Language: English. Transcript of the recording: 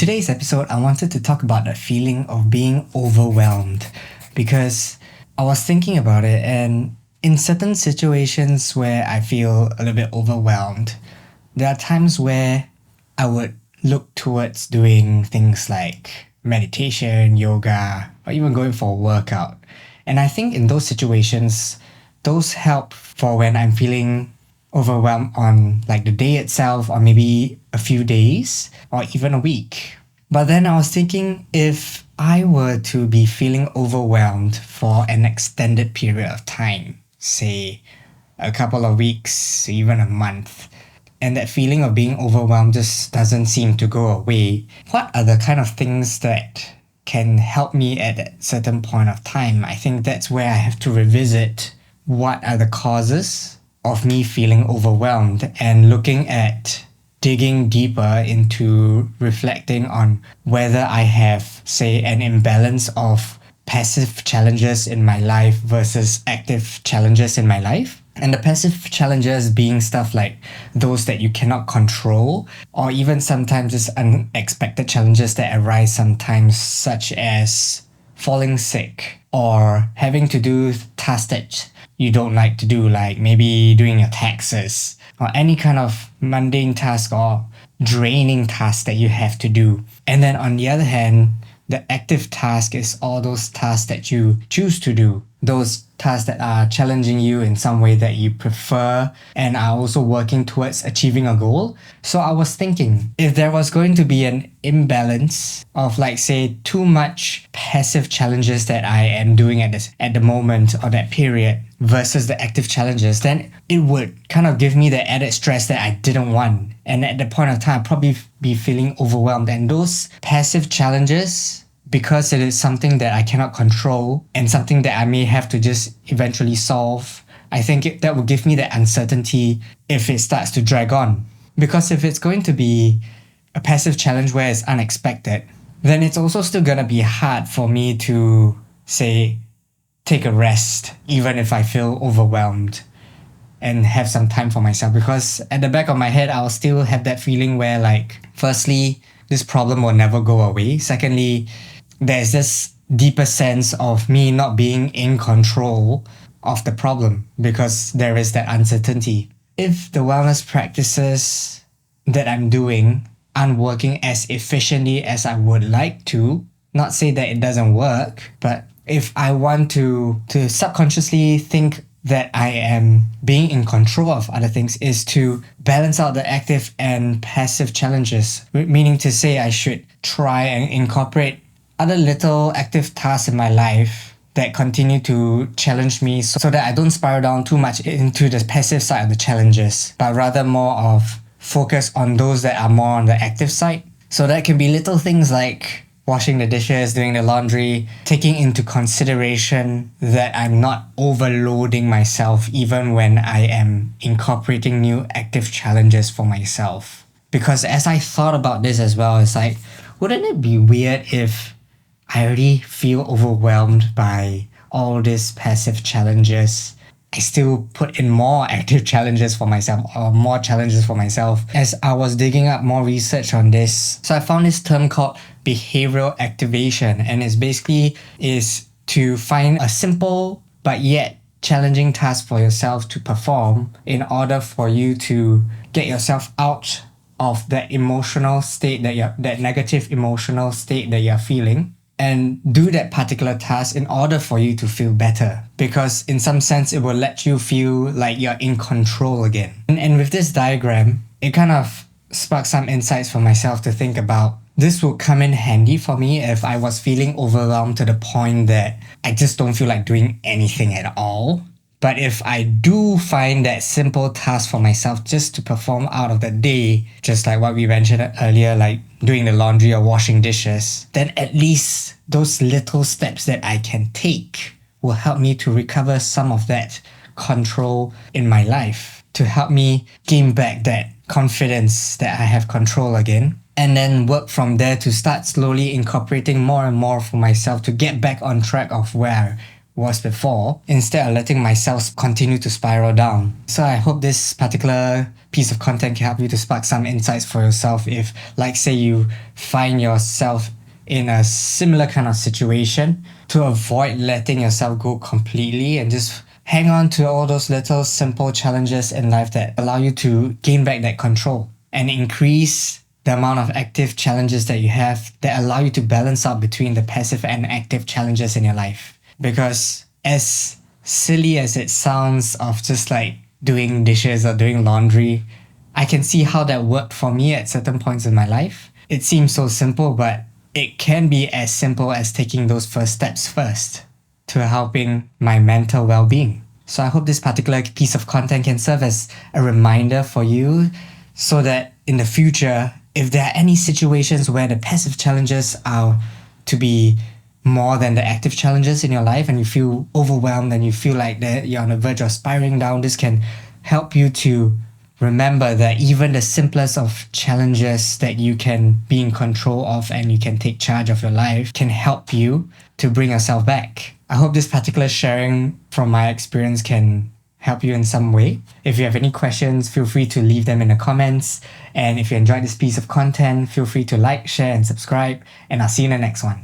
today's episode, I wanted to talk about the feeling of being overwhelmed because I was thinking about it, and in certain situations where I feel a little bit overwhelmed, there are times where I would look towards doing things like meditation, yoga, or even going for a workout. And I think in those situations, those help for when I'm feeling overwhelmed on like the day itself, or maybe a few days, or even a week. But then I was thinking, if I were to be feeling overwhelmed for an extended period of time, say a couple of weeks, even a month, and that feeling of being overwhelmed just doesn't seem to go away, what are the kind of things that can help me at a certain point of time? I think that's where I have to revisit what are the causes of me feeling overwhelmed, and looking at digging deeper into reflecting on whether I have, say, an imbalance of passive challenges in my life versus active challenges in my life. And the passive challenges being stuff like those that you cannot control, or even sometimes just unexpected challenges that arise sometimes, such as falling sick or having to do tasks that you don't like to do, like maybe doing your taxes or any kind of mundane task or draining task that you have to do. And then on the other hand, the active task is all those tasks that you choose to do, those tasks that are challenging you in some way that you prefer and are also working towards achieving a goal. So I was thinking, if there was going to be an imbalance of, like, say, too much passive challenges that I am doing at the moment or that period versus the active challenges, then it would kind of give me the added stress that I didn't want. And at the point of time, I'd probably be feeling overwhelmed. And those passive challenges, because it is something that I cannot control and something that I may have to just eventually solve, I think that would give me that uncertainty if it starts to drag on. Because if it's going to be a passive challenge where it's unexpected, then it's also still going to be hard for me to, say, take a rest, even if I feel overwhelmed, and have some time for myself. Because at the back of my head, I'll still have that feeling where, like, firstly, this problem will never go away. Secondly, there's this deeper sense of me not being in control of the problem because there is that uncertainty. If the wellness practices that I'm doing aren't working as efficiently as I would like to, not say that it doesn't work, but if I want to subconsciously think that I am being in control of other things, is to balance out the active and passive challenges, meaning to say I should try and incorporate other little active tasks in my life that continue to challenge me so that I don't spiral down too much into the passive side of the challenges, but rather more of focus on those that are more on the active side. So that can be little things like washing the dishes, doing the laundry, taking into consideration that I'm not overloading myself even when I am incorporating new active challenges for myself. Because as I thought about this as well, it's like, wouldn't it be weird if I already feel overwhelmed by all these passive challenges, I still put in more active challenges for myself, or more challenges for myself? As I was digging up more research on this, so I found this term called behavioral activation, and it's basically is to find a simple but yet challenging task for yourself to perform in order for you to get yourself out of that emotional state that negative emotional state that you're feeling, and do that particular task in order for you to feel better, because in some sense it will let you feel like you're in control again. And with this diagram, it kind of sparked some insights for myself to think about. This would come in handy for me if I was feeling overwhelmed to the point that I just don't feel like doing anything at all. But if I do find that simple task for myself just to perform out of the day, just like what we mentioned earlier, like doing the laundry or washing dishes, then at least those little steps that I can take will help me to recover some of that control in my life, to help me gain back that confidence that I have control again. And then work from there to start slowly incorporating more and more for myself to get back on track of where was before, instead of letting myself continue to spiral down. So I hope this particular piece of content can help you to spark some insights for yourself if, like, say you find yourself in a similar kind of situation, to avoid letting yourself go completely and just hang on to all those little simple challenges in life that allow you to gain back that control and increase the amount of active challenges that you have that allow you to balance out between the passive and active challenges in your life. Because as silly as it sounds of just like doing dishes or doing laundry, I can see how that worked for me at certain points in my life. It seems so simple, but it can be as simple as taking those first steps first to helping my mental well-being. So I hope this particular piece of content can serve as a reminder for you so that in the future, if there are any situations where the passive challenges are to be more than the active challenges in your life and you feel overwhelmed and you feel like that you're on the verge of spiraling down, this can help you to remember that even the simplest of challenges that you can be in control of and you can take charge of your life can help you to bring yourself back. I hope this particular sharing from my experience can help you in some way. If you have any questions, feel free to leave them in the comments. And if you enjoyed this piece of content, feel free to like, share, and subscribe. And I'll see you in the next one.